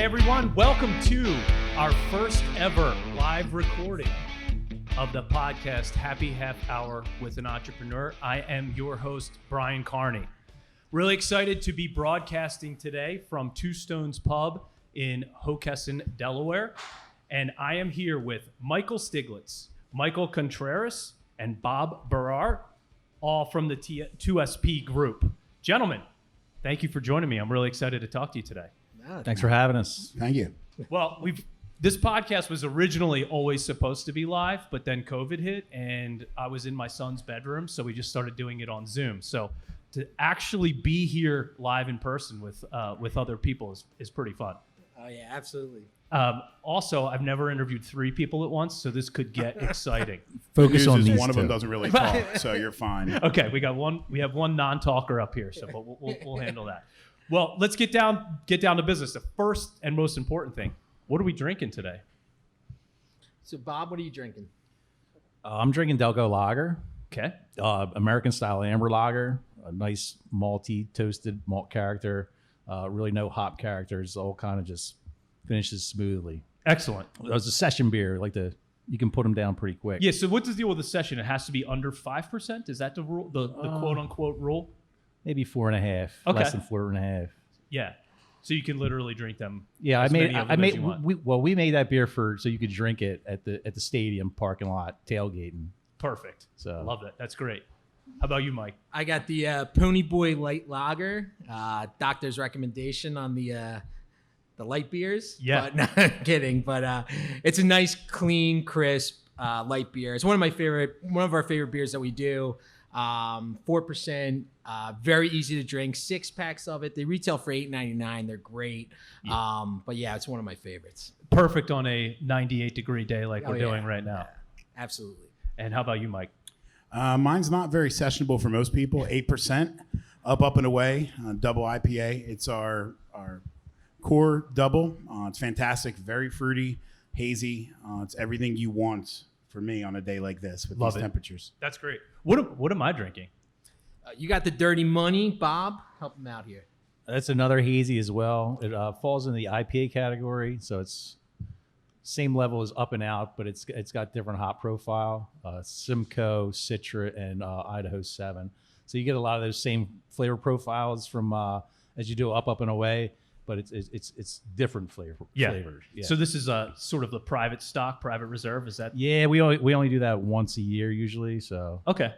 Hey everyone, welcome to our first ever live recording of the podcast Happy Half Hour with an Entrepreneur. I am your host, Brian Carney. Really excited to be broadcasting today from Two Stones Pub in Hockessin, Delaware. And I am here with Michael Stiglitz, Michael Contreras, and Bob Barrar, all from the 2SP group. Gentlemen, thank you for joining me. I'm really excited to talk to you today. Thanks for having us. Thank you. Well, this podcast was originally always supposed to be live, but then COVID hit and I was in my son's bedroom, so we just started doing it on Zoom. So to actually be here live in person with other people is pretty fun. Oh yeah, absolutely. Also, I've never interviewed three people at once, so this could get exciting. Focus on these one of them two. doesn't really talk, so you're fine. Okay, we have one non-talker up here, so but we'll handle that. Well, let's get down to business. The first and most important thing: what are we drinking today? So, Bob, what are you drinking? I'm drinking Delco Lager, Okay. American style amber lager, a nice malty toasted malt character, really no hop characters, all kind of just finishes smoothly. Excellent. It was a session beer, you can put them down pretty quick. Yeah, so what's the deal with the session? It has to be under 5%? Is that the rule, the quote-unquote rule? Maybe 4.5, Okay. less than 4.5. Yeah. So you can literally drink them. Yeah, as many of them as you want. we made that beer so you could drink it at the stadium parking lot tailgating. Perfect. So Love that. That's great. How about you, Mike? I got the Pony Boy Light Lager, doctor's recommendation on the light beers. Yeah. But, no, kidding. But it's a nice, clean, crisp light beer. It's one of our favorite beers that we do. 4%, very easy to drink. 6 packs of it. They retail for $8.99. They're great. Yeah. But yeah, it's one of my favorites. Perfect on a 98-degree day like we're yeah. doing right now. Absolutely. And how about you, Mike? Mine's not very sessionable for most people. 8%, up and away, double IPA. It's our core double. It's fantastic, very fruity, hazy. It's everything you want for me on a day like this with Love these it. temperatures. That's great. What am I drinking? You got the Dirty Money, Bob. Help him out here. that's another hazy as well. It falls in the IPA category, so it's same level as Up and Out, but it's got different hop profile. Simcoe, Citra, and Idaho 7. So you get a lot of those same flavor profiles from as you do Up and Away, but it's different flavors. Yeah. So this is sort of the private stock, private reserve. Is that? Yeah, we only do that once a year usually. So Okay,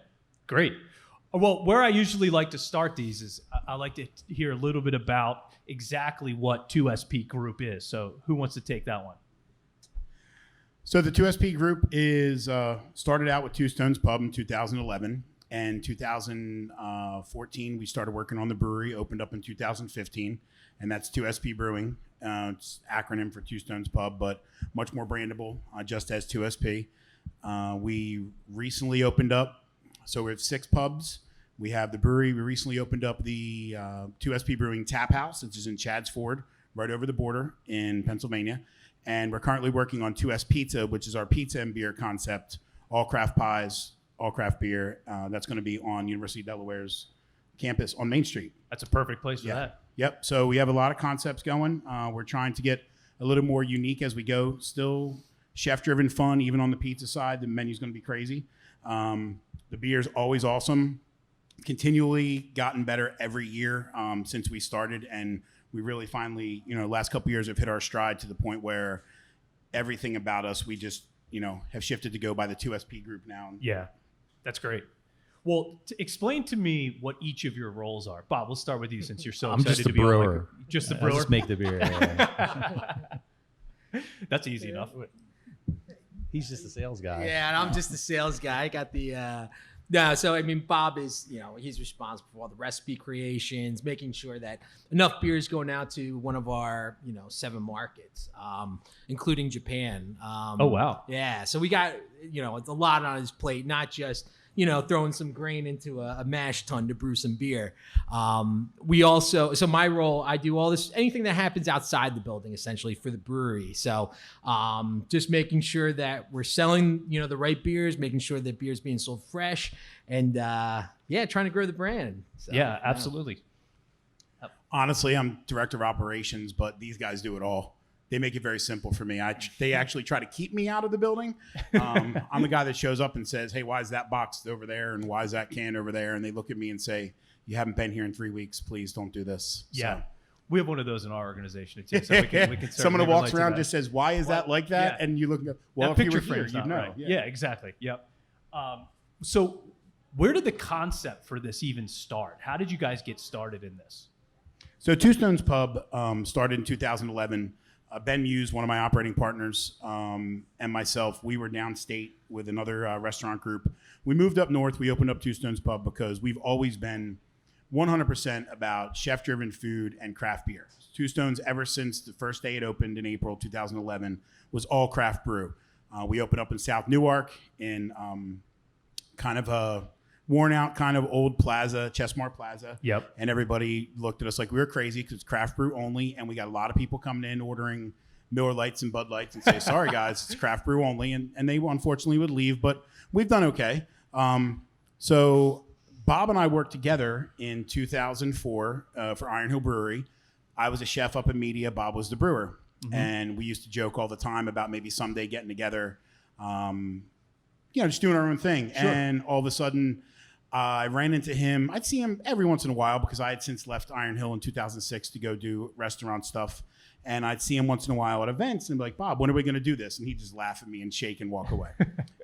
great. Well, where I usually like to start these is I like to hear a little bit about exactly what 2SP Group is. So who wants to take that one? So the 2SP Group is started out with Two Stones Pub in 2011. And 2014, we started working on the brewery, opened up in 2015, and that's 2SP Brewing. It's acronym for Two Stones Pub, but much more brandable, just as 2SP. We recently opened up, so we have 6 pubs. We have the brewery. We recently opened up the 2SP Brewing Tap House, which is in Chadds Ford, right over the border in Pennsylvania. And we're currently working on 2S Pizza, which is our pizza and beer concept, all craft pies, all craft beer. That's going to be on University of Delaware's campus on Main Street. That's a perfect place for that. Yep. So we have a lot of concepts going. We're trying to get a little more unique as we go. Still chef-driven fun, even on the pizza side. The menu's going to be crazy. The beer's always awesome. Continually gotten better every year since we started, and we really finally, last couple of years have hit our stride to the point where everything about us, we just, have shifted to go by the 2SP Group now. Yeah, that's great. Well, explain to me what each of your roles are. Bob, we'll start with you since you're so I'm excited just to a be brewer. on. Just the I brewer? just make the beer. Yeah. That's easy enough. He's just a sales guy. Yeah, and I'm just the sales guy. I got the so I mean, Bob is, he's responsible for all the recipe creations, making sure that enough beer is going out to one of our, 7 markets, including Japan. Oh, wow. Yeah, so we got, it's a lot on his plate, not just, throwing some grain into a mash tun to brew some beer. So my role, I do all this, anything that happens outside the building, essentially, for the brewery. So just making sure that we're selling, the right beers, making sure that beer is being sold fresh, and trying to grow the brand. So, Yeah, absolutely. Honestly, I'm director of operations, but these guys do it all. They make it very simple for me. They actually try to keep me out of the building. I'm the guy that shows up and says, hey, why is that box over there? And why is that can over there? And they look at me and say, you haven't been here in 3 weeks. Please don't do this. Yeah. So. We have one of those in our organization too. So we can Someone who walks around that. just says, why is that like that? Yeah. And you look and go, well, That if you were picture here, frame's you'd not know. right. Yeah, exactly. Yep. So where did the concept for this even start? How did you guys get started in this? So Two Stones Pub started in 2011. Ben Muse, one of my operating partners, and myself, we were downstate with another restaurant group. We moved up north. We opened up Two Stones Pub because we've always been 100% about chef-driven food and craft beer. Two Stones, ever since the first day it opened in April 2011, was all craft brew. We opened up in South Newark in kind of a worn-out kind of old plaza, Chestmart Plaza. Yep. And everybody looked at us like we were crazy because it's craft brew only, and we got a lot of people coming in ordering Miller Lights and Bud Lights and say, sorry, guys, it's craft brew only. And they unfortunately would leave, but we've done okay. So Bob and I worked together in 2004 for Iron Hill Brewery. I was a chef up in media. Bob was the brewer. Mm-hmm. And we used to joke all the time about maybe someday getting together, just doing our own thing. Sure. And all of a sudden, I ran into him. I'd see him every once in a while because I had since left Iron Hill in 2006 to go do restaurant stuff. And I'd see him once in a while at events and be like, Bob, when are we going to do this? And he'd just laugh at me and shake and walk away.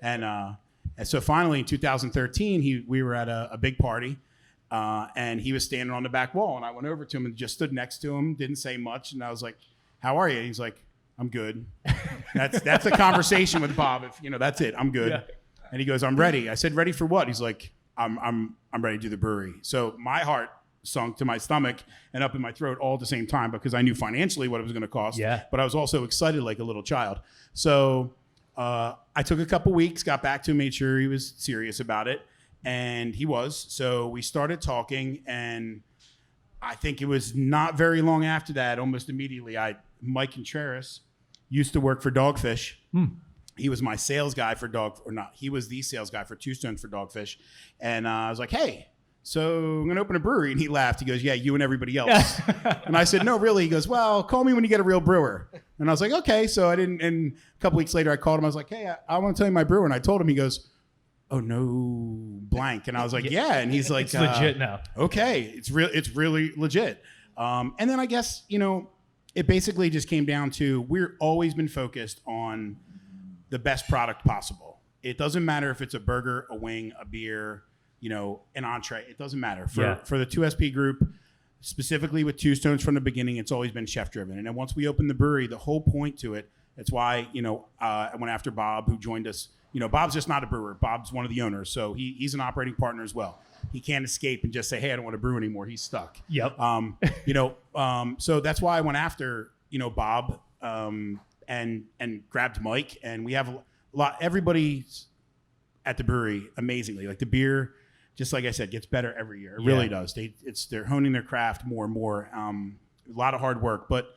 And so finally in 2013, we were at a big party and he was standing on the back wall. And I went over to him and just stood next to him, didn't say much. And I was like, how are you? And he's like, I'm good. That's a conversation with Bob. That's it. I'm good. Yeah. And he goes, I'm ready. I said, ready for what? He's like, I'm ready to do the brewery. So my heart sunk to my stomach and up in my throat all at the same time because I knew financially what it was going to cost. Yeah. But I was also excited like a little child. So I took a couple weeks, got back to him, made sure he was serious about it. And he was. So we started talking. And I think it was not very long after that, almost immediately, Mike Contreras used to work for Dogfish. He was my sales guy for he was the sales guy for Two Stones for Dogfish. And I was like, hey, so I'm going to open a brewery. And he laughed. He goes, yeah, you and everybody else. And I said, no, really? He goes, well, call me when you get a real brewer. And I was like, okay. So I didn't. And a couple weeks later, I called him. I was like, hey, I want to tell you my brewer. And I told him, he goes, oh, no, blank. And I was like, yeah. And he's like, it's legit now. Okay. It's really legit. And then I guess, it basically just came down to we're always been focused on the best product possible. It doesn't matter if it's a burger, a wing, a beer, an entree. It doesn't matter. For the 2SP group, specifically with Two Stones from the beginning, it's always been chef driven. And then once we opened the brewery, the whole point to it, that's why, I went after Bob, who joined us. Bob's just not a brewer. Bob's one of the owners. So he's an operating partner as well. He can't escape and just say, hey, I don't want to brew anymore. He's stuck. Yep. So that's why I went after, Bob, and grabbed Mike, and we have a lot. Everybody's at the brewery amazingly. Like the beer, just like I said, gets better every year. It really does. They're honing their craft more and more. A lot of hard work, but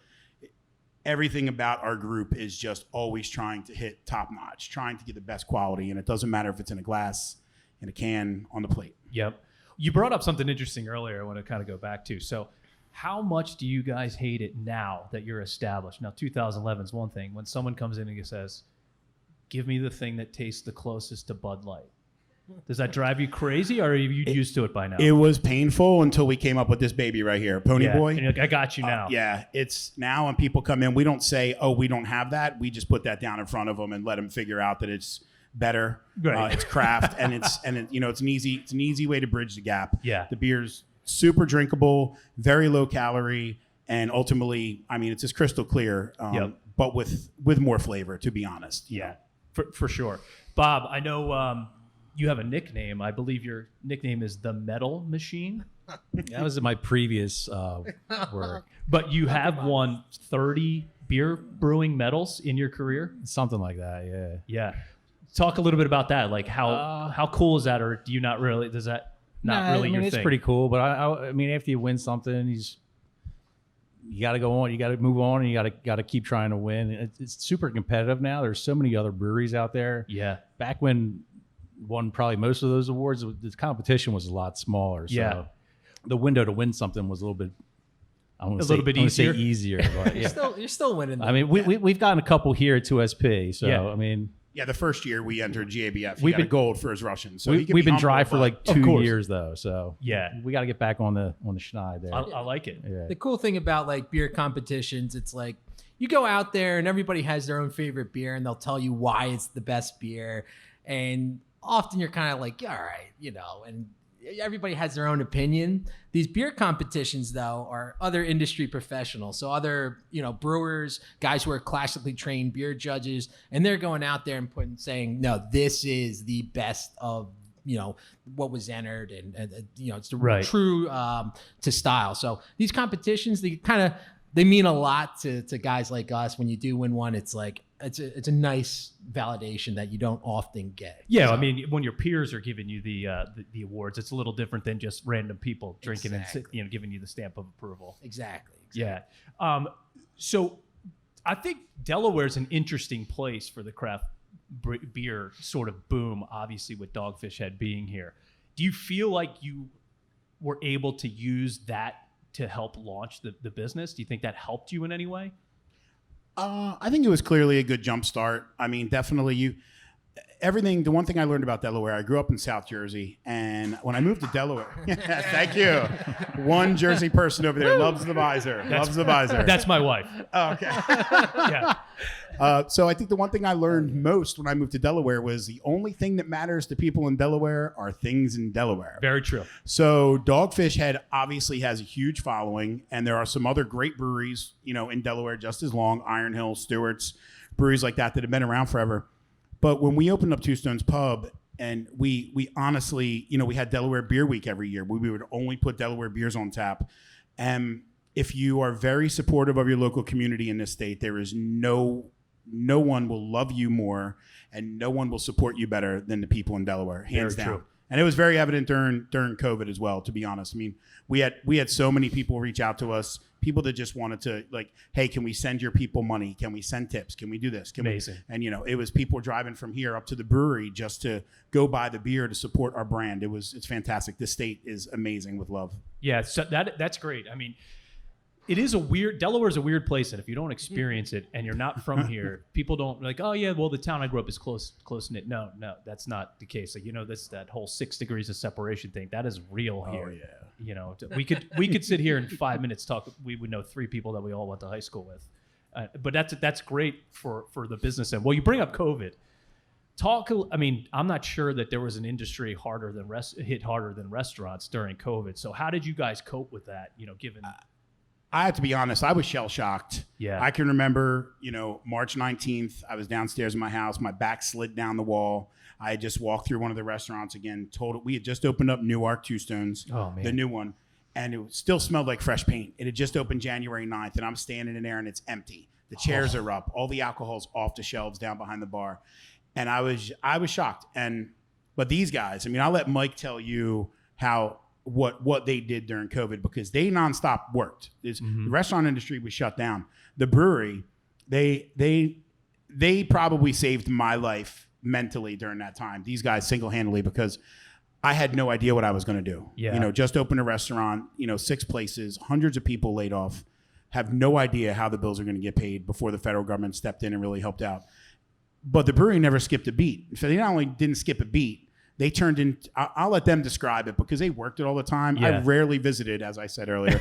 everything about our group is just always trying to hit top notch, trying to get the best quality, and it doesn't matter if it's in a glass, in a can, on the plate. Yep. You brought up something interesting earlier. I want to kind of go back to. So, how much do you guys hate it now that you're established? Now, 2011 is one thing. When someone comes in and says, give me the thing that tastes the closest to Bud Light. Does that drive you crazy, or are you used to it by now? It was painful until we came up with this baby right here, Pony Boy. And you're like, I got you now. It's now when people come in, we don't say, oh, we don't have that. We just put that down in front of them and let them figure out that it's better. Right. It's craft, and it's an easy way to bridge the gap. Yeah. The beer's super drinkable, very low calorie, and ultimately, it's just crystal clear, but with more flavor, to be honest. Yeah, for sure. Bob, I know you have a nickname. I believe your nickname is the Metal Machine. That was in my previous work. But you have won 30 beer brewing medals in your career? Something like that, yeah. Yeah. Talk a little bit about that. Like how cool is that, or do you not really, does that not really your thing? It's pretty cool, but I mean, after you win something, you got to go on, you got to move on, and you got to keep trying to win. It's super competitive now. There's so many other breweries out there. Yeah. Back when won probably most of those awards, the competition was a lot smaller. So the window to win something was a little bit I'm A little bit I'm gonna say easier? easier, but You're yeah. still winning. I mean, we've gotten a couple here at 2SP, so Yeah. I mean, Yeah, the first year we entered GABF, he We've got a been- gold for his Russian. So we've been dry for like Of 2 course. years though, so Yeah. we got to get back on the schneid there. I like it. Yeah. The cool thing about like beer competitions, it's like you go out there and everybody has their own favorite beer and they'll tell you why it's the best beer. And often you're kind of like, all right, and everybody has their own opinion. These beer competitions, though, are other industry professionals. So other, brewers, guys who are classically trained beer judges, and they're going out there and saying, no, this is the best of, what was entered, and it's the Right. true to style. So these competitions, they mean a lot to guys like us. When you do win one, it's like it's a nice validation that you don't often get. Yeah, So- I mean, when your peers are giving you the awards, it's a little different than just random people drinking Exactly. and giving you the stamp of approval. Exactly. Yeah. So I think Delaware's an interesting place for the craft beer sort of boom, obviously with Dogfish Head being here. Do you feel like you were able to use that to help launch the business? Do you think that helped you in any way? I think it was clearly a good jump start. I mean, definitely the one thing I learned about Delaware, I grew up in South Jersey, and when I moved to Delaware, thank you. One Jersey person over there loves the visor. Loves the visor. That's my wife. Oh, okay. Yeah. So I think the one thing I learned most when I moved to Delaware was the only thing that matters to people in Delaware are things in Delaware. Very true. So Dogfish Head obviously has a huge following, and there are some other great breweries, in Delaware just as long, Iron Hill, Stewart's, breweries like that have been around forever. But when we opened up Two Stones Pub, and we honestly, we had Delaware Beer Week every year. We would only put Delaware beers on tap. And if you are very supportive of your local community in this state, there is no one will love you more, and no one will support you better than the people in Delaware, hands Very down. true. And it was very evident during COVID as well, to be honest. I mean, we had so many people reach out to us, people that just wanted to, like, hey, can we send your people money? Can we send tips? Can we do this? Amazing. And it was people driving from here up to the brewery just to go buy the beer to support our brand. It's fantastic. This state is amazing with love. Yeah, so that's great. I mean, Delaware's a weird place, and if you don't experience it and you're not from here, people don't like, oh yeah, well the town I grew up is close knit. No, that's not the case. Like, that whole 6 degrees of separation thing, that is real here. Oh yeah. We could sit here in 5 minutes talk. We would know 3 people that we all went to high school with. But that's great for the business end. Well, you bring up COVID. I mean, I'm not sure that there was an industry hit harder than restaurants during COVID. So how did you guys cope with that? Given I have to be honest, I was shell-shocked. Yeah. I can remember, March 19th, I was downstairs in my house. My back slid down the wall. I had just walked through one of the restaurants again, we had just opened up Newark Two Stones, Oh, man. the new one, and it still smelled like fresh paint. It had just opened January 9th, and I'm standing in there, and it's empty. The chairs are up. All the alcohol's off the shelves down behind the bar. And I was shocked. But these guys, I mean, I'll let Mike tell you what they did during COVID, because they nonstop worked. The restaurant industry was shut down. The brewery, they probably saved my life mentally during that time. These guys single-handedly, because I had no idea what I was going to do. Yeah. Just opened a restaurant, 6 places, hundreds of people laid off, have no idea how the bills are going to get paid before the federal government stepped in and really helped out. But the brewery never skipped a beat. So they not only didn't skip a beat, they turned in. I'll let them describe it, because they worked it all the time. Yeah. I rarely visited, as I said earlier.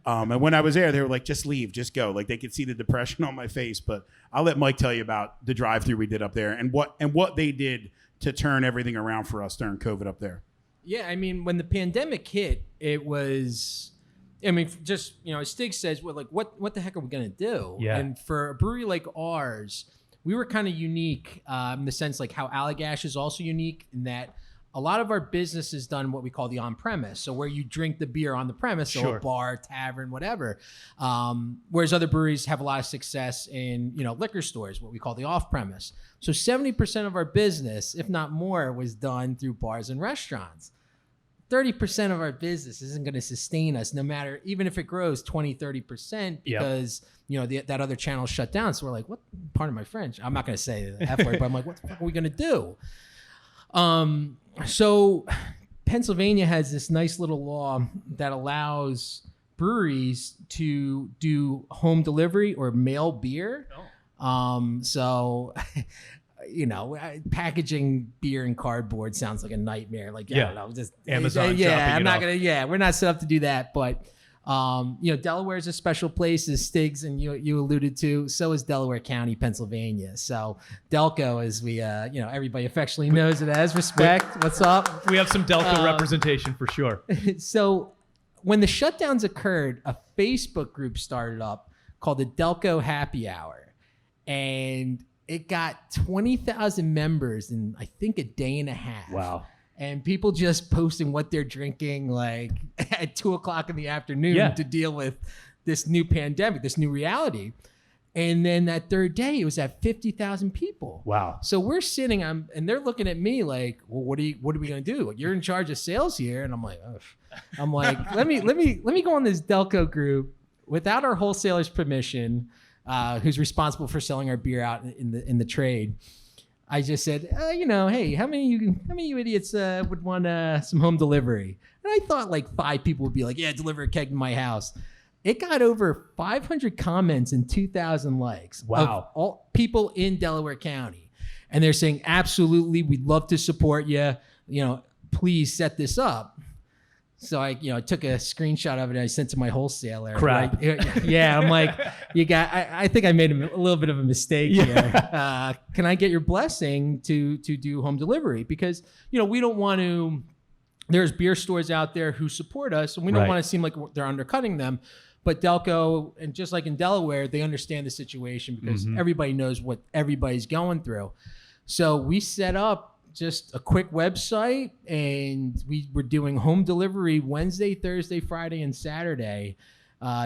And when I was there, they were like, just leave, just go. Like, they could see the depression on my face. But I'll let Mike tell you about the drive-through we did up there and what they did to turn everything around for us during COVID up there. Yeah, I mean, when the pandemic hit, it was, just, as Stigz says, well, like, what the heck are we going to do? Yeah. And for a brewery like ours, we were kind of unique in the sense, like, how Allagash is also unique in that a lot of our business is done what we call the on-premise. So where you drink the beer on the premise, so Sure. a bar, tavern, whatever. Whereas other breweries have a lot of success in, liquor stores, what we call the off-premise. So 70% of our business, if not more, was done through bars and restaurants. 30% of our business isn't going to sustain us, no matter, even if it grows 20, 30%, because, that other channel shut down. So we're like, what, pardon my French, I'm not going to say the F word, but I'm like, what the fuck are we going to do? So Pennsylvania has this nice little law that allows breweries to do home delivery or mail beer. So, packaging beer in cardboard sounds like a nightmare. Like, I don't know, just Amazon. we're not set up to do that. But, Delaware is a special place, as Stigz and you alluded to. So is Delaware County, Pennsylvania. So Delco, as we, everybody affectionately knows it as. Respect. What's up? We have some Delco representation for sure. So when the shutdowns occurred, a Facebook group started up called the Delco Happy Hour. And it got 20,000 members in, I think, a day and a half. Wow. And people just posting what they're drinking like at 2:00 in the afternoon to deal with this new pandemic, this new reality. And then that third day, it was at 50,000 people. Wow. So we're sitting and they're looking at me like, well, what are we going to do? You're in charge of sales here. And I'm like, let me go on this Delco group without our wholesaler's permission, who's responsible for selling our beer out in the trade. I just said, hey, how many of you idiots would want some home delivery? And I thought like 5 people would be like, yeah, deliver a keg to my house. It got over 500 comments and 2,000 likes. Wow. Of all people in Delaware County. And they're saying, absolutely, we'd love to support you. Please set this up. So I took a screenshot of it and I sent to my wholesaler. Crap. Yeah, I'm like, I think I made a little bit of a mistake here. Can I get your blessing to do home delivery? Because, we don't want to, there's beer stores out there who support us and we don't want to seem like they're undercutting them. But Delco, and just like in Delaware, they understand the situation because everybody knows what everybody's going through. So we set up just a quick website, and we were doing home delivery Wednesday, Thursday, Friday, and Saturday.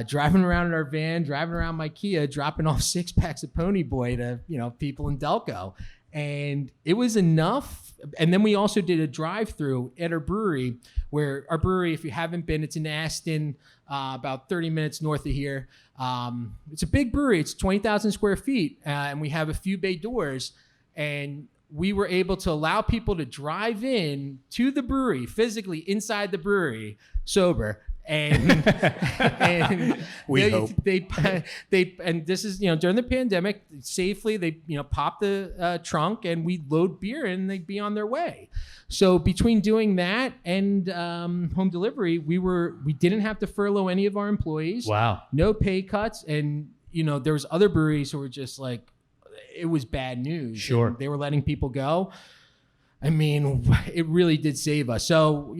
Driving around in our van, driving around my Kia, dropping off 6-packs of Pony Boy to people in Delco, and it was enough. And then we also did a drive-through at our brewery, where our brewery, if you haven't been, it's in Aston, about 30 minutes north of here. It's a big brewery. It's 20,000 square feet, and we have a few bay doors, and we were able to allow people to drive in to the brewery, physically inside the brewery, sober. And we hope they and this is during the pandemic, safely they pop the trunk and we load beer and they'd be on their way. So between doing that and home delivery, we didn't have to furlough any of our employees. Wow. No pay cuts, and there was other breweries who were just like, it was bad news. Sure. They were letting people go. I mean, it really did save us. So,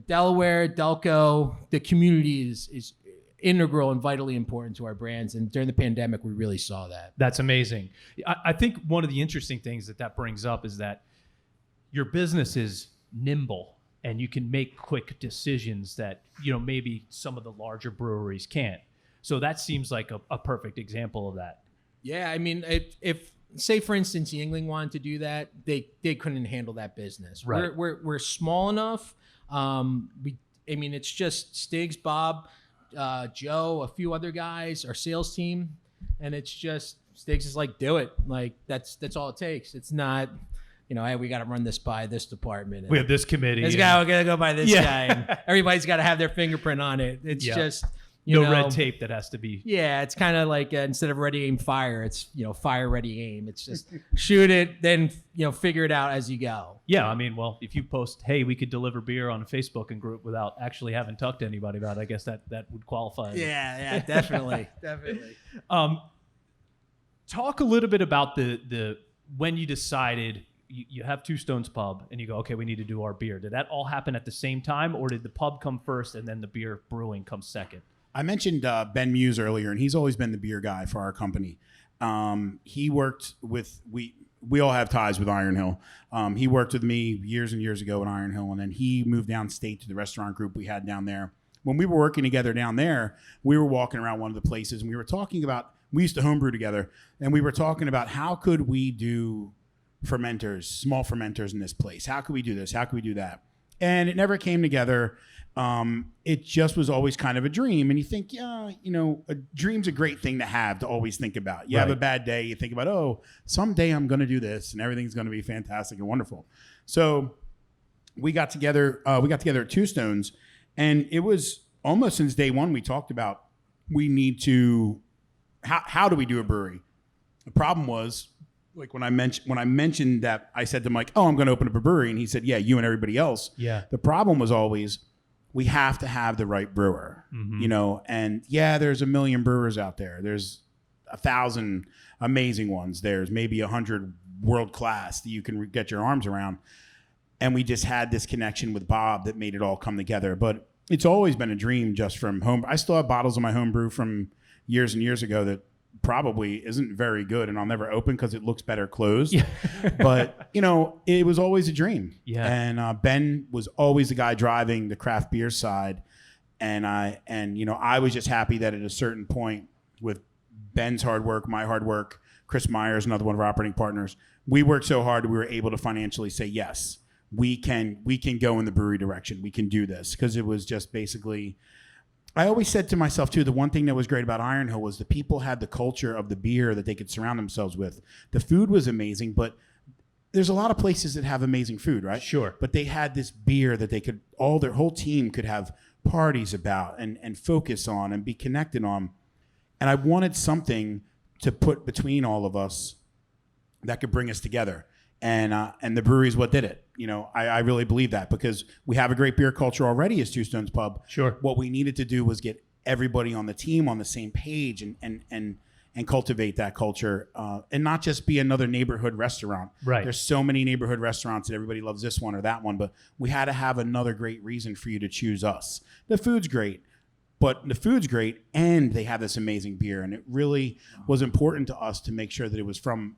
Delaware, Delco, the community is integral and vitally important to our brands. And during the pandemic, we really saw that. That's amazing. I think one of the interesting things that brings up is that your business is nimble and you can make quick decisions that, maybe some of the larger breweries can't. So that seems like a perfect example of that. Yeah, I mean, if say for instance Yingling wanted to do that, they couldn't handle that business. Right. We're small enough. It's just Stigz, Bob, Joe, a few other guys, our sales team, and it's just Stigz is like, do it. Like that's all it takes. It's not, hey, we got to run this by this department. We have this committee. This guy, we got to go by this guy. And everybody's got to have their fingerprint on it. It's just. No red tape that has to be. Yeah, it's kind of like instead of ready, aim, fire, it's, fire, ready, aim. It's just shoot it, then, figure it out as you go. Yeah, I mean, well, if you post, hey, we could deliver beer on a Facebook and group without actually having talked to anybody about it, I guess that would qualify. Yeah, definitely. Definitely. Talk a little bit about the when you decided you have Two Stones Pub and you go, okay, we need to do our beer. Did that all happen at the same time, or did the pub come first and then the beer brewing come second? I mentioned Ben Muse earlier, and he's always been the beer guy for our company. He worked with, we all have ties with Iron Hill. He worked with me years and years ago at Iron Hill, and then he moved downstate to the restaurant group we had down there. When we were working together down there, we were walking around one of the places, and we were talking about, we used to homebrew together, and we were talking about how could we do fermenters, small fermenters in this place? How could we do this? How could we do that? And it never came together. It just was always kind of a dream. And you think, a dream's a great thing to have, to always think about. You have a bad day, you think about, oh, someday I'm going to do this and everything's going to be fantastic and wonderful. So we got together at Two Stones, and it was almost since day one, we talked about we need to, how do we do a brewery? The problem was, like when I mentioned that, I said to Mike, oh, I'm going to open up a brewery. And he said, yeah, you and everybody else. Yeah. The problem was always, we have to have the right brewer, you know, and yeah, there's a million brewers out there. There's 1,000 amazing ones. There's maybe 100 world-class that you can get your arms around. And we just had this connection with Bob that made it all come together. But it's always been a dream just from home. I still have bottles of my home brew from years and years ago that probably isn't very good, and I'll never open because it looks better closed. But, you know, it was always a dream. Yeah. And Ben was always the guy driving the craft beer side. And you know, I was just happy that at a certain point, with Ben's hard work, my hard work, Chris Myers, another one of our operating partners, we worked so hard we were able to financially say, yes, we can go in the brewery direction. We can do this. Because it was just basically, I always said to myself too, the one thing that was great about Iron Hill was the people had the culture of the beer that they could surround themselves with. The food was amazing, but there's a lot of places that have amazing food, right? Sure. But they had this beer that they could, their whole team could have parties about and focus on and be connected on. And I wanted something to put between all of us that could bring us together. And the brewery is what did it. You know, I really believe that, because we have a great beer culture already as Two Stones Pub. Sure. What we needed to do was get everybody on the team on the same page and cultivate that culture, and not just be another neighborhood restaurant. Right. There's so many neighborhood restaurants that everybody loves this one or that one, but we had to have another great reason for you to choose us. The food's great. But the food's great, and they have this amazing beer, and it really was important to us to make sure that it was from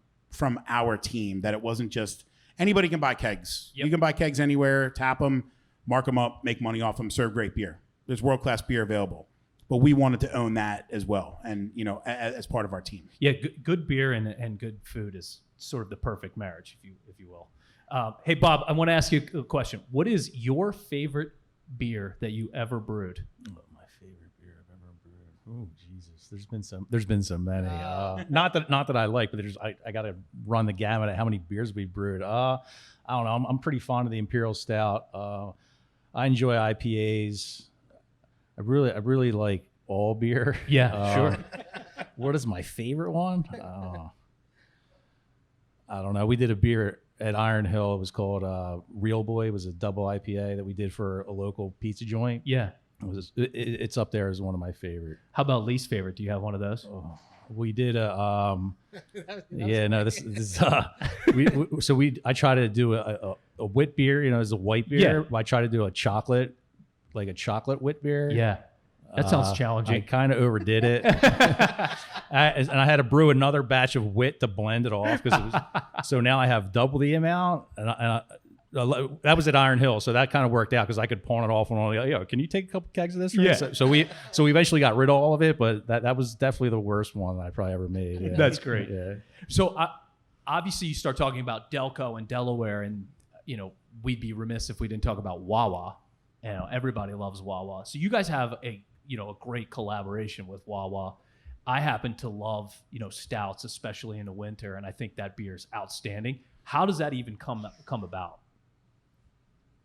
our team, that it wasn't just anybody can buy kegs. Yep. You can buy kegs anywhere, tap them, mark them up, make money off them, serve great beer. There's world-class beer available. But we wanted to own that as well, and you know, as part of our team. Yeah, good beer and good food is sort of the perfect marriage, if you will. Hey, Bob, I want to ask you a question. What is your favorite beer that you ever brewed? Oh Jesus! There's been so many. Not that I like, but I got to run the gamut at how many beers we brewed. I don't know. I'm pretty fond of the Imperial Stout. I enjoy IPAs. I really like all beer. Yeah, sure. What is my favorite one? I don't know. We did a beer at Iron Hill. It was called Real Boy. It was a double IPA that we did for a local pizza joint. Yeah. It's up there as one of my favorite. How about least favorite? Do you have one of those? Oh, we did a I try to do a wit beer, you know, as a white beer. Yeah. I try to do a chocolate wit beer. Yeah. That sounds challenging. I kind of overdid it. And I had to brew another batch of wit to blend it off, so now I have double the amount, that was at Iron Hill, so that kind of worked out because I could pawn it off on all the, yo, can you take a couple kegs of this? Yeah. So we eventually got rid of all of it, but that was definitely the worst one I probably ever made. Yeah. That's great. Yeah. So obviously you start talking about Delco and Delaware, and you know, we'd be remiss if we didn't talk about Wawa. You know, everybody loves Wawa. So you guys have a great collaboration with Wawa. I happen to love, you know, stouts, especially in the winter, and I think that beer is outstanding. How does that even come about?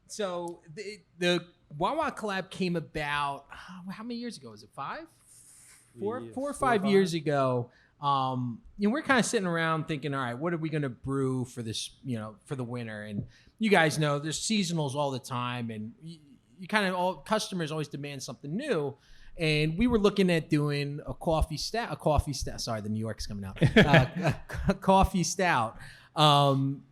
So the Wawa collab came about, how many years ago? Was it 5? 4 or 5 years ago. You know, we're kind of sitting around thinking, all right, what are we going to brew for this, you know, for the winter? And you guys know there's seasonals all the time, and you kind of, all customers always demand something new. And we were looking at doing a coffee stout. Sorry, the New York's coming out. A coffee stout. And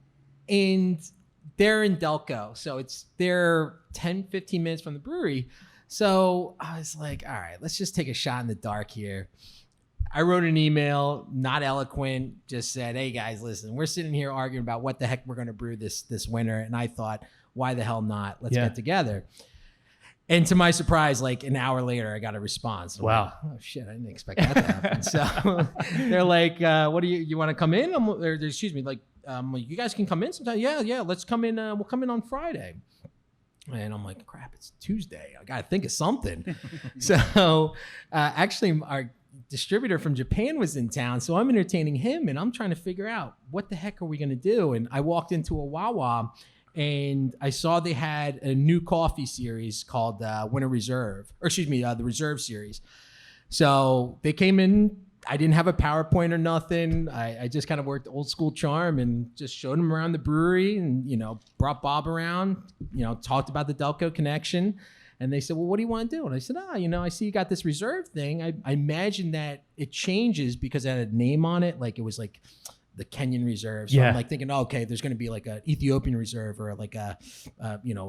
they're in Delco, so they're 10, 15 minutes from the brewery. So I was like, all right, let's just take a shot in the dark here. I wrote an email, not eloquent, just said, hey guys, listen, we're sitting here arguing about what the heck we're going to brew this winter. And I thought, why the hell not? Let's get together. And to my surprise, like an hour later, I got a response. Wow. Like, oh shit, I didn't expect that to happen. So they're like, what do you want to come in? You guys can come in sometime. Yeah, let's come in. We'll come in on Friday. And I'm like, crap, it's Tuesday. I got to think of something. So actually, our distributor from Japan was in town. So I'm entertaining him, and I'm trying to figure out what the heck are we going to do? And I walked into a Wawa, and I saw they had a new coffee series called Winter Reserve, the Reserve series. So they came in. I didn't have a PowerPoint or nothing. I just kind of worked old school charm and just showed them around the brewery and, brought Bob around, talked about the Delco connection. And they said, well, what do you want to do? And I said, I see you got this reserve thing. I imagine that it changes because it had a name on it. Like it was like the Kenyan reserve. So I'm like thinking, okay, there's going to be like an Ethiopian reserve or like a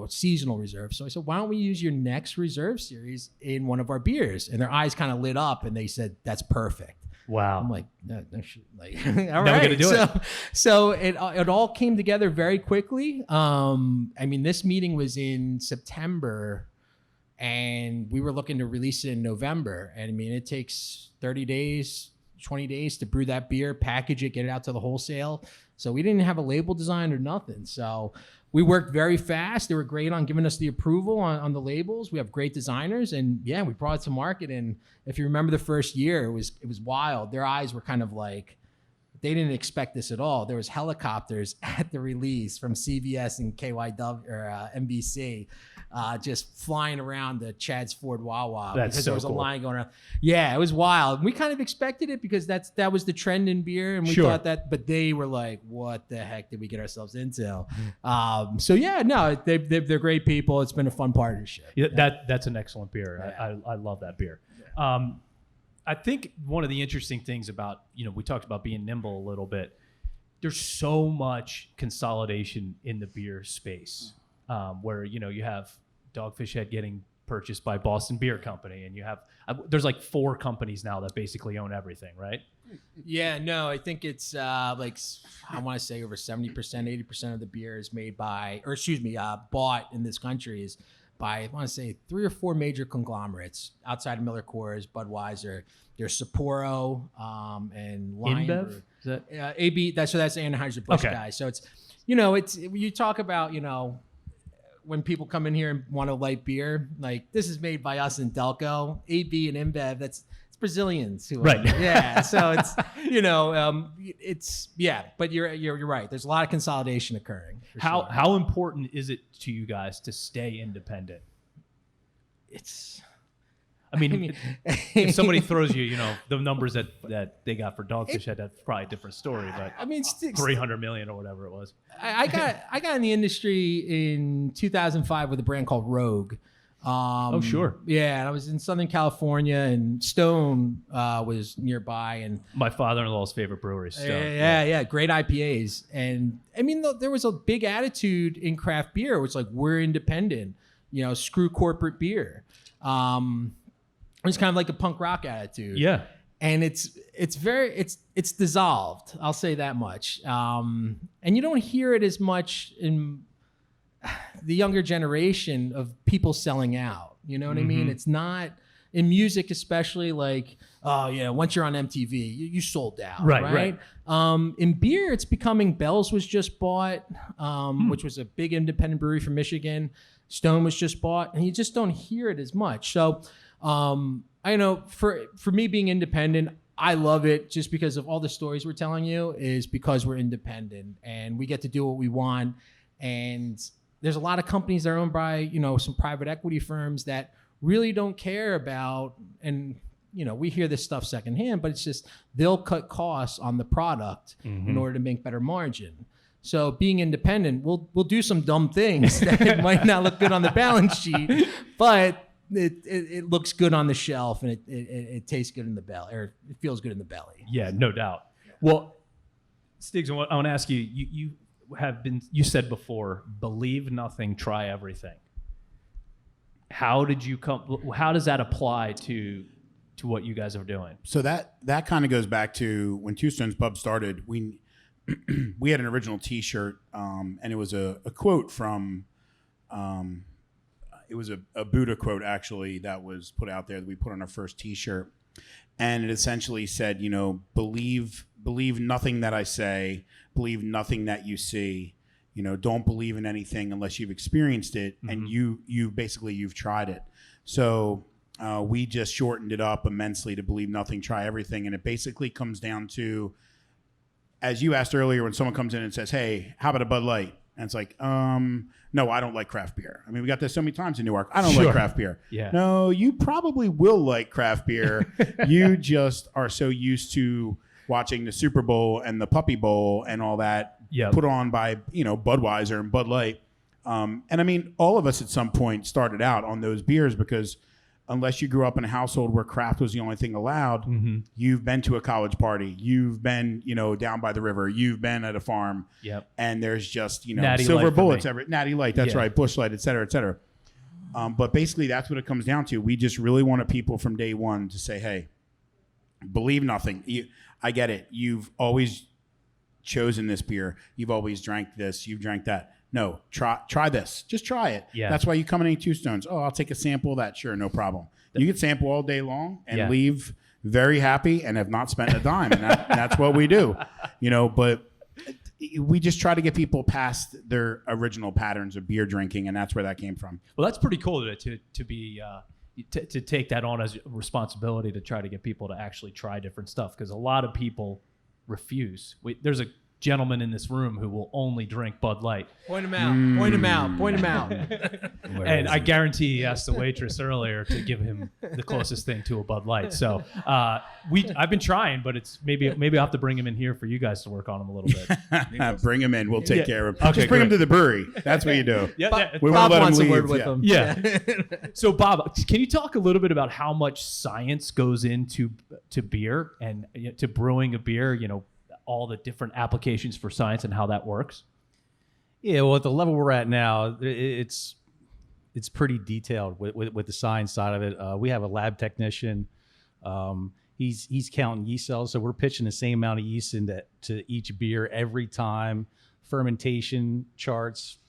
seasonal reserve. So I said, why don't we use your next reserve series in one of our beers? And their eyes kind of lit up and they said, that's perfect. Wow. I'm like, no shit. Like, all now right. we're gonna do it. So it all came together very quickly. This meeting was in September, and we were looking to release it in November. And it takes 30 days, 20 days to brew that beer, package it, get it out to the wholesale. So we didn't have a label design or nothing. So we worked very fast. They were great on giving us the approval on the labels. We have great designers, and we brought it to market. And if you remember the first year, it was wild. Their eyes were kind of like, they didn't expect this at all. There was helicopters at the release from CBS and KYW or NBC, just flying around the Chad's Ford Wawa because there was a line going around. Yeah, it was wild. We kind of expected it because that was the trend in beer, and we thought that. But they were like, "What the heck did we get ourselves into?" They're great people. It's been a fun partnership. Yeah, that's an excellent beer. Yeah. I love that beer. Yeah. I think one of the interesting things about, we talked about being nimble a little bit. There's so much consolidation in the beer space where, you have Dogfish Head getting purchased by Boston Beer Company, and you have, there's like 4 companies now that basically own everything, right? Yeah, no, I think it's I want to say over 70%, 80% of the beer is made by, bought in this country is by, I want to say 3 or 4 major conglomerates outside of Miller Coors, Budweiser. There's Sapporo and Lion. InBev? Is that AB? That's Anheuser-Busch guys. So it's, you talk about, when people come in here and want a light beer, like this is made by us in Delco. AB and InBev, it's Brazilians who right. Yeah. So it's but you're right. There's a lot of consolidation occurring. How important is it to you guys to stay independent? If somebody throws you, the numbers that they got for Dogfish Head, that's probably a different story. But $300 million or whatever it was. I got in the industry in 2005 with a brand called Rogue. Oh, sure. Yeah, and I was in Southern California, and Stone was nearby, and my father-in-law's favorite brewery, Stone. Yeah, great IPAs, and there was a big attitude in craft beer, which we're independent, screw corporate beer. It's kind of like a punk rock attitude. Yeah, and it's dissolved. I'll say that much. And you don't hear it as much in the younger generation of people selling out. You know what I mean? It's not in music, especially once you're on MTV, you sold out. Right. In beer, it's becoming, Bell's was just bought, which was a big independent brewery from Michigan. Stone was just bought, and you just don't hear it as much. So I know for me being independent, I love it just because of all the stories we're telling you is because we're independent and we get to do what we want. And there's a lot of companies that are owned by, some private equity firms that really don't care about, and, we hear this stuff secondhand, but it's just, they'll cut costs on the product in order to make better margin. So being independent, we'll do some dumb things that might not look good on the balance sheet, but it looks good on the shelf and it tastes good in the belly, or it feels good in the belly. Yeah, no doubt. Well, Stigz, I want to ask you, you said before, believe nothing, try everything. How does that apply to what you guys are doing? So that kind of goes back to when Two Stones Pub started. We had an original T-shirt, and it was a quote from, it was a Buddha quote actually that was put out there that we put on our first T-shirt, and it essentially said, believe nothing that I say, believe nothing that you see, don't believe in anything unless you've experienced it, and you've tried it. So we just shortened it up immensely to believe nothing, try everything, and it basically comes down to, as you asked earlier, when someone comes in and says, "Hey, how about a Bud Light?" And it's like, no, I don't like craft beer. I mean, we got this so many times in Newark. I don't Sure. like craft beer. Yeah. No, you probably will like craft beer. You just are so used to watching the Super Bowl and the Puppy Bowl and all that Yep. put on by, Budweiser and Bud Light. And I mean, all of us at some point started out on those beers because unless you grew up in a household where craft was the only thing allowed, you've been to a college party, you've been, down by the river, you've been at a farm, and there's just, Natty silver Light for bullets, me. Natty Light, that's right, Bush Light, et cetera, et cetera. But basically, that's what it comes down to. We just really wanted people from day one to say, hey, believe nothing. I get it. You've always chosen this beer. You've always drank this. You've drank that. No, try this. Just try it. Yeah. That's why you come in Two Stones. Oh, I'll take a sample of that. Sure, no problem. You can sample all day long and leave very happy and have not spent a dime. And that's what we do. But we just try to get people past their original patterns of beer drinking, and that's where that came from. Well, that's pretty cool to be to take that on as a responsibility to try to get people to actually try different stuff, because a lot of people refuse. There's a gentleman in this room who will only drink Bud Light. Point him out. Point him out. Point him out. And I guarantee he asked the waitress earlier to give him the closest thing to a Bud Light. So I've been trying, but it's maybe I'll have to bring him in here for you guys to work on him a little bit. Bring him in. We'll take care of him. Okay, Just bring him great. to the brewery. That's what you do. We Bob won't let him wants a leave. word with him. Yeah. So Bob, can you talk a little bit about how much science goes into beer and to brewing a beer? All the different applications for science and how that works. Yeah, well, at the level we're at now, it's pretty detailed with the science side of it. We have a lab technician. He's counting yeast cells, so we're pitching the same amount of yeast into each beer every time. Fermentation charts,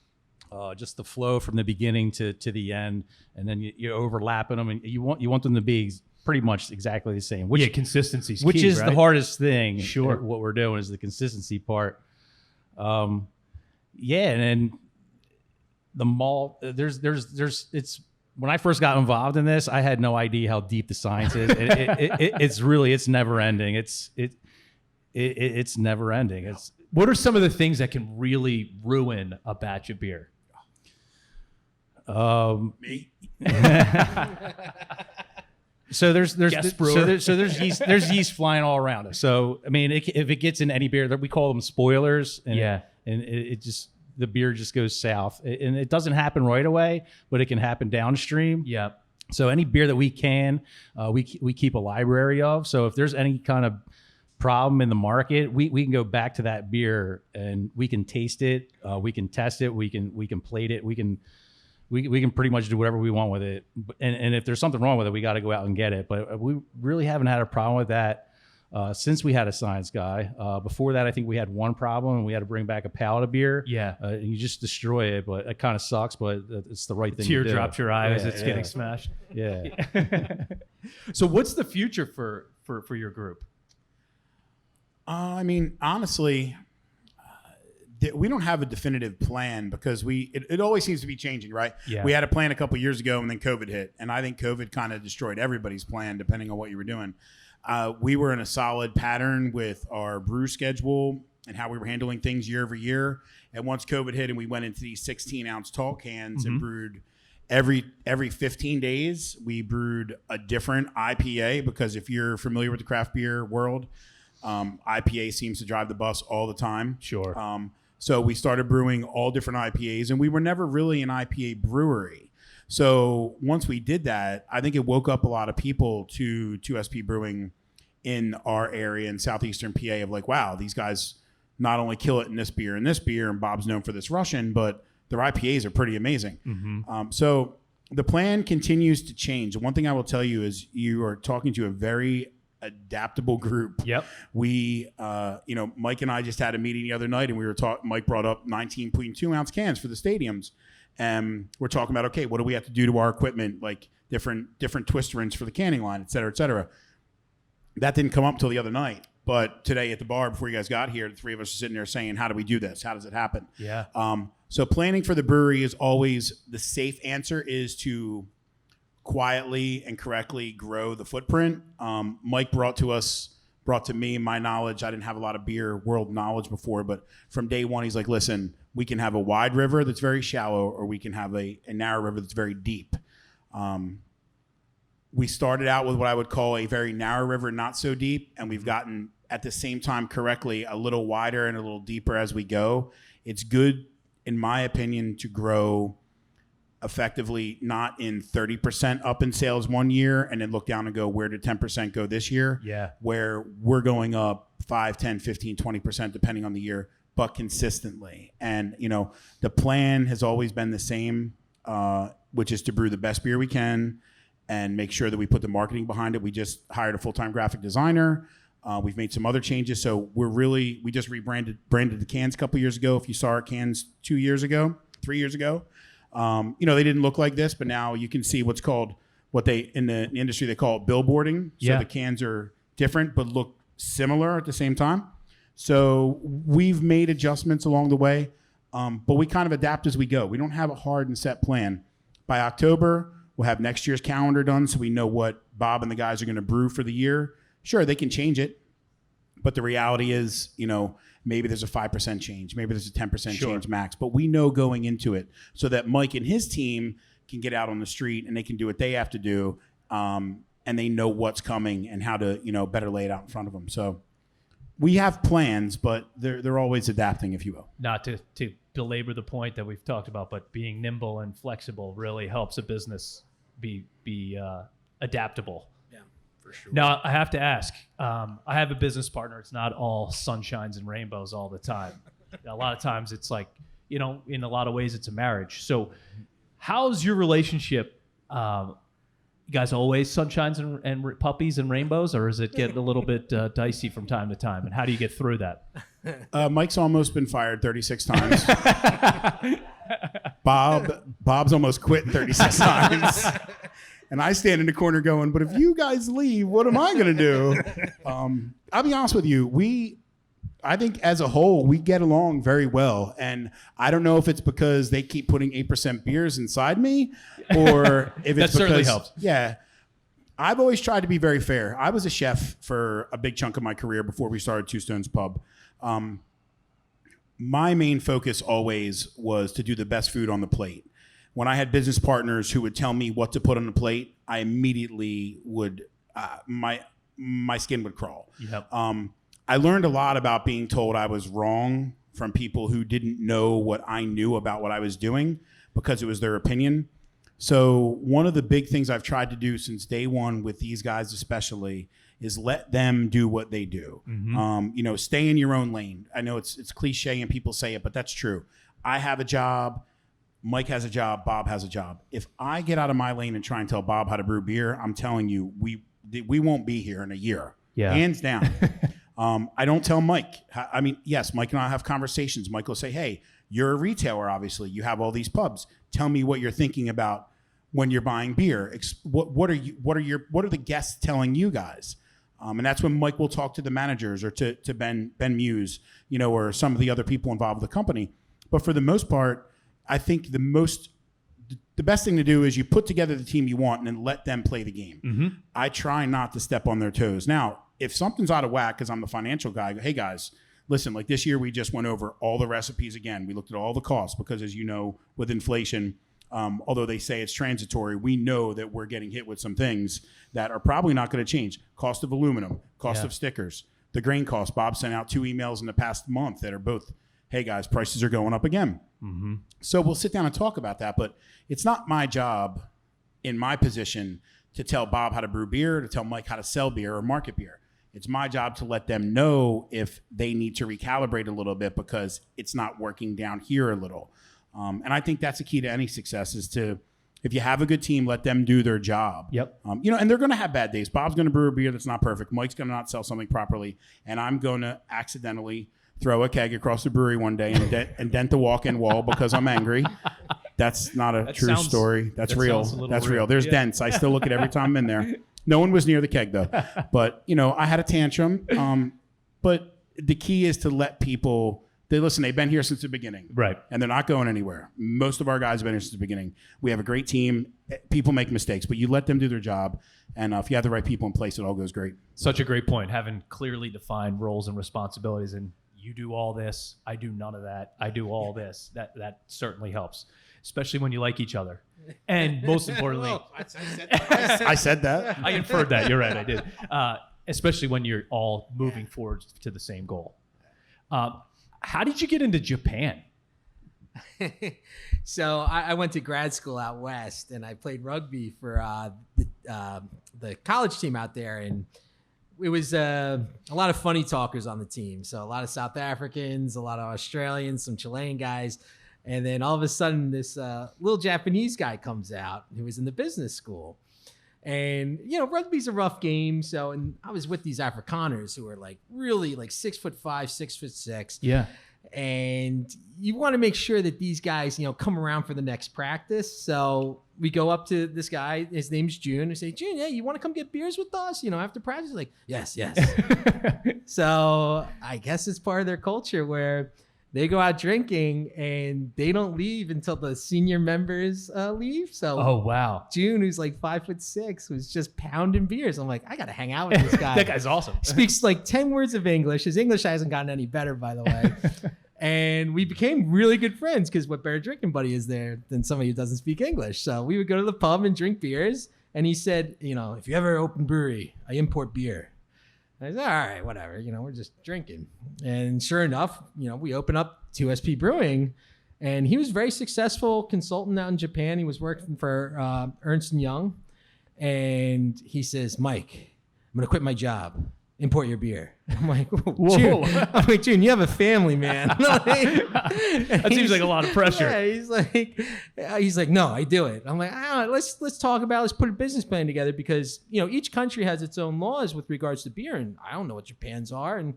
just the flow from the beginning to the end, and then you're overlapping them, and you want them to be pretty much exactly the same. Consistency is which key, is right? the hardest thing. Sure. What we're doing is the consistency part. And then the malt. There's. It's when I first got involved in this, I had no idea how deep the science is. It's never ending. It's never ending. What are some of the things that can really ruin a batch of beer? Me? So there's Guest brewer. there's yeast flying all around us. So I mean, if it gets in any beer, that we call them spoilers, and it just the beer just goes south, and it doesn't happen right away, but it can happen downstream. Yeah. So any beer that we can, we keep a library of. So if there's any kind of problem in the market, we can go back to that beer and we can taste it, we can test it, we can plate it, we can pretty much do whatever we want with it. And if there's something wrong with it, we got to go out and get it. But we really haven't had a problem with that since we had a science guy. Before that, I think we had one problem, and we had to bring back a pallet of beer. Yeah. And you just destroy it, but it kind of sucks, but it's the right thing to do. Tear drops your eye as Yeah, it's getting smashed. Yeah. So what's the future for your group? I mean, honestly, we don't have a definitive plan because it always seems to be changing, right? Yeah. We had a plan a couple of years ago, and then COVID hit, and I think COVID kind of destroyed everybody's plan depending on what you were doing. We were in a solid pattern with our brew schedule and how we were handling things year over year. And once COVID hit and we went into these 16-ounce tall cans and brewed every 15 days, we brewed a different IPA, because if you're familiar with the craft beer world, IPA seems to drive the bus all the time. Sure. So we started brewing all different IPAs, and we were never really an IPA brewery. So once we did that, I think it woke up a lot of people to 2SP Brewing in our area in southeastern PA of like, wow, these guys not only kill it in this beer, and Bob's known for this Russian, but their IPAs are pretty amazing. So the plan continues to change. One thing I will tell you is you are talking to a very adaptable group. Yep. We, Mike and I just had a meeting the other night, and we were talking. Mike brought up 19.2 ounce cans for the stadiums, and we're talking about, okay, what do we have to do to our equipment, like different twist rinse for the canning line, et cetera, et cetera. That didn't come up till the other night, but today at the bar before you guys got here, the three of us are sitting there saying, how do we do this? How does it happen? Yeah. So planning for the brewery is always the safe answer is to quietly and correctly grow the footprint. Mike brought brought to me my knowledge. I didn't have a lot of beer world knowledge before, but from day one, he's like, listen, we can have a wide river that's very shallow, or we can have a narrow river that's very deep. We started out with what I would call a very narrow river, not so deep, and we've gotten at the same time correctly a little wider and a little deeper as we go. It's good, in my opinion, to grow effectively not in 30% up in sales one year and then look down and go, where did 10% go this year? Yeah. Where we're going up 5, 10, 15, 20% depending on the year, but consistently. And, the plan has always been the same, which is to brew the best beer we can and make sure that we put the marketing behind it. We just hired a full-time graphic designer. We've made some other changes. So we just branded the cans a couple years ago. If you saw our cans 3 years ago, they didn't look like this, but now you can see what they in the industry they call it billboarding. So the cans are different but look similar at the same time. So we've made adjustments along the way, but we kind of adapt as we go. We don't have a hard and set plan. By October, we'll have next year's calendar done, so we know what Bob and the guys are going to brew for the year. Sure, they can change it, but the reality is, maybe there's a 5% change, maybe there's a 10% change max, but we know going into it so that Mike and his team can get out on the street and they can do what they have to do, and they know what's coming and how to, better lay it out in front of them. So we have plans, but they're always adapting, if you will. Not to belabor the point that we've talked about, but being nimble and flexible really helps a business be adaptable. For sure. Now, I have to ask, I have a business partner. It's not all sunshines and rainbows all the time. A lot of times it's like, in a lot of ways it's a marriage. So how's your relationship? You guys always sunshines and puppies and rainbows, or is it getting a little bit dicey from time to time? And how do you get through that? Mike's almost been fired 36 times. Bob's almost quit 36 times. And I stand in the corner going, but if you guys leave, what am I going to do? I'll be honest with you. I think as a whole, we get along very well. And I don't know if it's because they keep putting 8% beers inside me or if it's that certainly because, helps. Yeah. I've always tried to be very fair. I was a chef for a big chunk of my career before we started Two Stones Pub. My main focus always was to do the best food on the plate. When I had business partners who would tell me what to put on the plate, I immediately would, my skin would crawl. Yep. I learned a lot about being told I was wrong from people who didn't know what I knew about what I was doing because it was their opinion. So one of the big things I've tried to do since day one with these guys especially is let them do what they do. Mm-hmm. Stay in your own lane. I know it's cliche and people say it, but that's true. I have a job. Mike has a job, Bob has a job. If I get out of my lane and try and tell Bob how to brew beer, I'm telling you, we won't be here in a year. Yeah. Hands down. I don't tell Mike. Yes, Mike and I have conversations. Mike will say, hey, you're a retailer, obviously. You have all these pubs. Tell me what you're thinking about when you're buying beer. What are the guests telling you guys? And that's when Mike will talk to the managers or to Ben Muse, or some of the other people involved with the company. But for the most part, I think the best thing to do is you put together the team you want and then let them play the game. Mm-hmm. I try not to step on their toes. Now, if something's out of whack, because I'm the financial guy, I go, hey guys, listen, like this year we just went over all the recipes again. We looked at all the costs because, as you know, with inflation, although they say it's transitory, we know that we're getting hit with some things that are probably not going to change. Cost of aluminum, cost of stickers, the grain cost. Bob sent out 2 emails in the past month that are both, hey guys, prices are going up again. Mm-hmm. So we'll sit down and talk about that, but it's not my job in my position to tell Bob how to brew beer, to tell Mike how to sell beer or market beer. It's my job to let them know if they need to recalibrate a little bit because it's not working down here a little. And I think that's the key to any success is to, if you have a good team, let them do their job. Yep. And they're going to have bad days. Bob's going to brew a beer that's not perfect. Mike's going to not sell something properly. And I'm going to accidentally throw a keg across the brewery one day and dent the walk-in wall because I'm angry. That's not a true story. That's real. That's real. There's dents. I still look at every time I'm in there. No one was near the keg though. But, I had a tantrum. But the key is to let people They've been here since the beginning. Right. And they're not going anywhere. Most of our guys have been here since the beginning. We have a great team. People make mistakes, but you let them do their job. And if you have the right people in place, it all goes great. Such a great point. Having clearly defined roles and responsibilities, and you do all this, I do none of that. I do all this. That certainly helps, especially when you like each other. And most importantly, I said that. I inferred that. You're right. I did. Especially when you're all moving forward to the same goal. How did you get into Japan? So I went to grad school out west, and I played rugby for the college team out there, and it was a lot of funny talkers on the team. So a lot of South Africans, a lot of Australians, some Chilean guys, and then all of a sudden this little Japanese guy comes out who was in the business school. And, rugby's a rough game. So, and I was with these Afrikaners who are like really like 6'5", 6'6". Yeah. And you want to make sure that these guys, come around for the next practice. So we go up to this guy, his name's June. We say, June, you want to come get beers with us? After practice? He's like, yes. So I guess it's part of their culture where they go out drinking and they don't leave until the senior members leave. So Oh, wow. June, who's like 5'6", was just pounding beers. I'm like, I got to hang out with this guy. That guy's awesome. Speaks like 10 words of English. His English hasn't gotten any better, by the way. And we became really good friends because what better drinking buddy is there than somebody who doesn't speak English? So we would go to the pub and drink beers. And he said, if you ever open brewery, I import beer. I said, all right, whatever. We're just drinking. And sure enough, we open up 2SP Brewing. And he was a very successful consultant out in Japan. He was working for Ernst & Young. And he says, Mike, I'm going to quit my job. Import your beer. I'm like, whoa. June. I'm like, June, you have a family, man. That seems like a lot of pressure. Yeah, he's like, no, I do it. I'm like, let's talk about it. Let's put a business plan together because, each country has its own laws with regards to beer. And I don't know what Japan's are and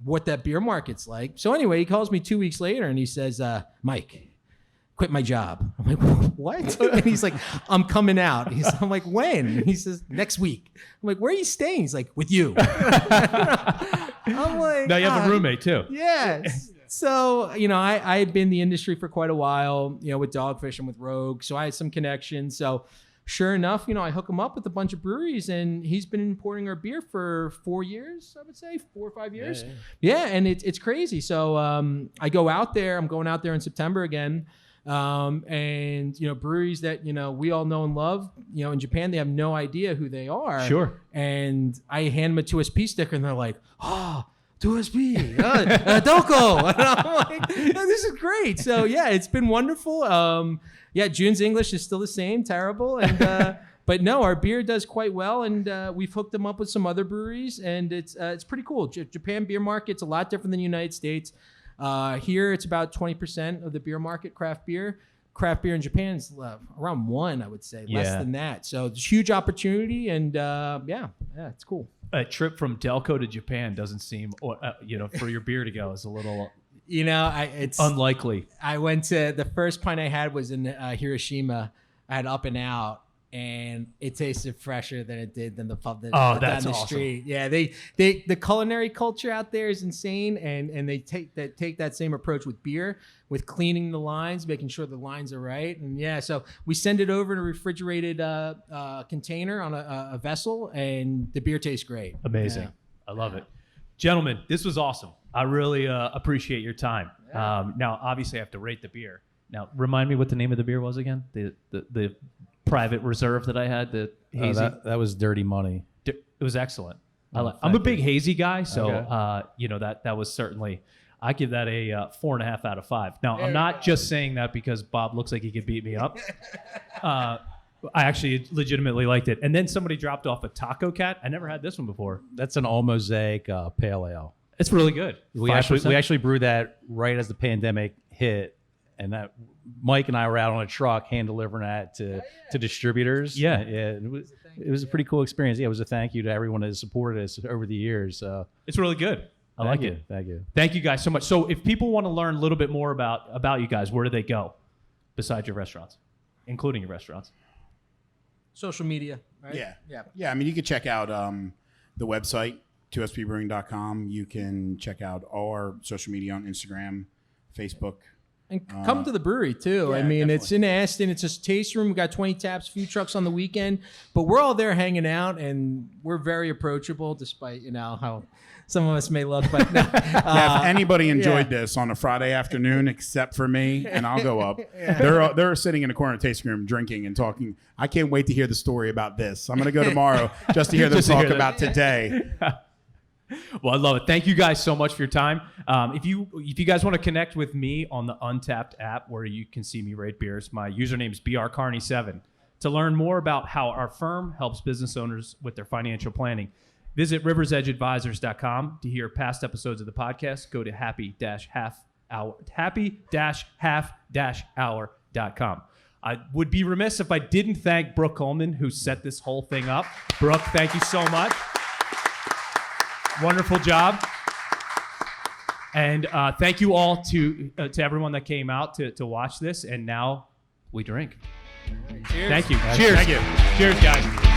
what that beer market's like. So anyway, he calls me 2 weeks later and he says, Mike, quit my job. I'm like, what? And he's like, I'm coming out. I'm like, when? And he says, next week. I'm like, where are you staying? He's like, with you. I'm like, Now you have a roommate too. Yes. So, I had been in the industry for quite a while, with Dogfish and with Rogue. So I had some connections. So sure enough, I hook him up with a bunch of breweries and he's been importing our beer for 4 years, I would say 4 or 5 years. Yeah. And it's crazy. So I go out there, I'm going out there in September again. And breweries that we all know and love, in Japan they have no idea who they are. Sure. And I hand them a 2SP sticker and they're like, 2SP, Doko. And I'm like, this is great. So yeah, it's been wonderful. June's English is still the same, terrible, and but no, our beer does quite well, and we've hooked them up with some other breweries, and it's pretty cool. Japan beer market's a lot different than the United States. Here, it's about 20% of the beer market, craft beer. Craft beer in Japan is around 1, I would say, less than that. So it's a huge opportunity, and it's cool. A trip from Delco to Japan doesn't seem, for your beer to go is a little, it's unlikely. I went to, the first pint I had was in Hiroshima. I had Up and Out. And it tasted fresher than it did than the pub that down the street. Yeah, they the culinary culture out there is insane, and they take that same approach with beer, with cleaning the lines, making sure the lines are right, and so we send it over in a refrigerated container on a vessel, and the beer tastes great. Amazing, Yeah. I love it, gentlemen. This was awesome. I really appreciate your time. Yeah. Now, obviously, I have to rate the beer. Now, remind me what the name of the beer was again. The private reserve that I had, the hazy. That was Dirty Money. It was excellent. Oh, I'm a big hazy guy, so Okay. that was certainly. I give that a 4.5 out of 5. Now, I'm not just saying that because Bob looks like he could beat me up. I actually legitimately liked it. And then somebody dropped off a Taco Cat. I never had this one before. That's an all mosaic pale ale. It's really good. We actually brewed that right as the pandemic hit, and that Mike and I were out on a truck hand delivering that to distributors. Yeah. It was a pretty cool experience. Yeah, it was a thank you to everyone that has supported us over the years. It's really good. I like it. Thank you. Thank you guys so much. So if people want to learn a little bit more about you guys, where do they go besides your restaurants, including your restaurants? Social media, right? Yeah. I mean, you can check out the website, 2spbrewing.com. You can check out all our social media on Instagram, Facebook. And come to the brewery too. Yeah, I mean, definitely. it's in Aston. It's a taste room. We got 20 taps, few trucks on the weekend, but we're all there hanging out, and we're very approachable, despite how some of us may look. But If anybody enjoyed this on a Friday afternoon, except for me, and I'll go up, they're sitting in a corner of the tasting room drinking and talking. I can't wait to hear the story about this. I'm going to go tomorrow just to hear them Just to talk hear that. about today. Well, I love it. Thank you guys so much for your time. If you guys want to connect with me on the Untapped app, where you can see me rate beers, my username is brcarney7. To learn more about how our firm helps business owners with their financial planning, visit riversedgeadvisors.com. To hear past episodes of the podcast, go to happy-half-hour.com. I would be remiss if I didn't thank Brooke Coleman, who set this whole thing up. Brooke, thank you so much. Wonderful job. And thank you all to everyone that came out to watch this. And now we drink. Cheers. Thank you. Cheers. Thank you. Cheers, guys.